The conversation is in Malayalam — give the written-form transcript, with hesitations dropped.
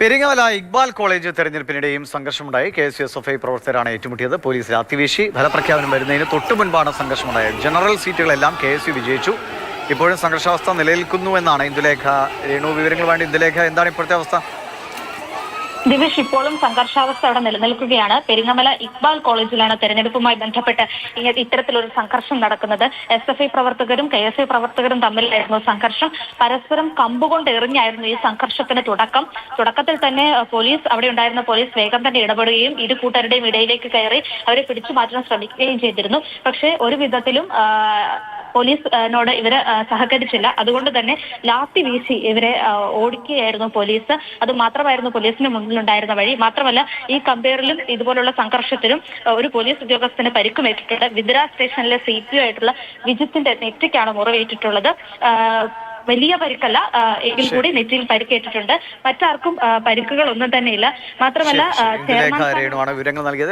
പെരിങ്ങമല ഇക്ബാൽ കോളേജ് തെരഞ്ഞെടുപ്പിനിടെയും സംഘർഷമുണ്ടായി. KSUSFI പ്രവർത്തകരാണ് ഏറ്റുമുട്ടിയത്. പോലീസ് ലാത്തിവീശി. ഫലപ്രഖ്യാപനം വരുന്നതിന് തൊട്ടു മുൻപാണ് സംഘർഷമുണ്ടായത്. ജനറൽ സീറ്റുകളെല്ലാം KSU വിജയിച്ചു. ഇപ്പോഴും സംഘർഷാവസ്ഥ നിലനിൽക്കുന്നുവെന്നാണ് ഇന്ദുലേഖ രേണു വിവരങ്ങളുമായി. ഇന്ദുലേഖ, എന്താണ് ഇപ്പോഴത്തെ അവസ്ഥ? ദിവിഷ്, ഇപ്പോഴും സംഘർഷാവസ്ഥ അവിടെ നിലനിൽക്കുകയാണ്. പെരിങ്ങമല ഇക്ബാൽ കോളേജിലാണ് തെരഞ്ഞെടുപ്പുമായി ബന്ധപ്പെട്ട് ഇത്തരത്തിലൊരു സംഘർഷം നടക്കുന്നത്. SFI പ്രവർത്തകരും KSU പ്രവർത്തകരും തമ്മിലായിരുന്നു സംഘർഷം. പരസ്പരം കമ്പുകൊണ്ട് എറിഞ്ഞായിരുന്നു ഈ സംഘർഷത്തിന് തുടക്കത്തിൽ തന്നെ അവിടെ ഉണ്ടായിരുന്ന പോലീസ് വേഗം തന്നെ ഇടപെടുകയും ഇരു കൂട്ടരുടെയും ഇടയിലേക്ക് കയറി അവരെ പിടിച്ചു മാറ്റാൻ ശ്രമിക്കുകയും ചെയ്തിരുന്നു. പക്ഷേ ഒരു വിധത്തിലും പോലീസിനോട് ഇവര് സഹകരിച്ചില്ല. അതുകൊണ്ട് തന്നെ ലാത്തി വീശി ഇവരെ ഓടിക്കുകയായിരുന്നു പോലീസ്. അത് മാത്രമായിരുന്നു പോലീസിന് മുന്നിലുണ്ടായിരുന്ന വഴി. മാത്രമല്ല, ഈ കമ്പയറിലും ഇതുപോലുള്ള സംഘർഷത്തിലും ഒരു പോലീസ് ഉദ്യോഗസ്ഥന് പരിക്കുമേറ്റിട്ടുണ്ട്. വിതുര സ്റ്റേഷനിലെ CPO ആയിട്ടുള്ള വിജിത്തിന്റെ നെറ്റിക്കാണ് മുറിവേറ്റിട്ടുള്ളത്. വലിയ പരിക്കല്ല, എങ്കിൽ കൂടി നെറ്റിയിൽ പരിക്കേറ്റിട്ടുണ്ട്. മറ്റാർക്കും പരിക്കുകൾ ഒന്നും തന്നെയില്ല. മാത്രമല്ല, വിവരങ്ങൾ നൽകിയത്.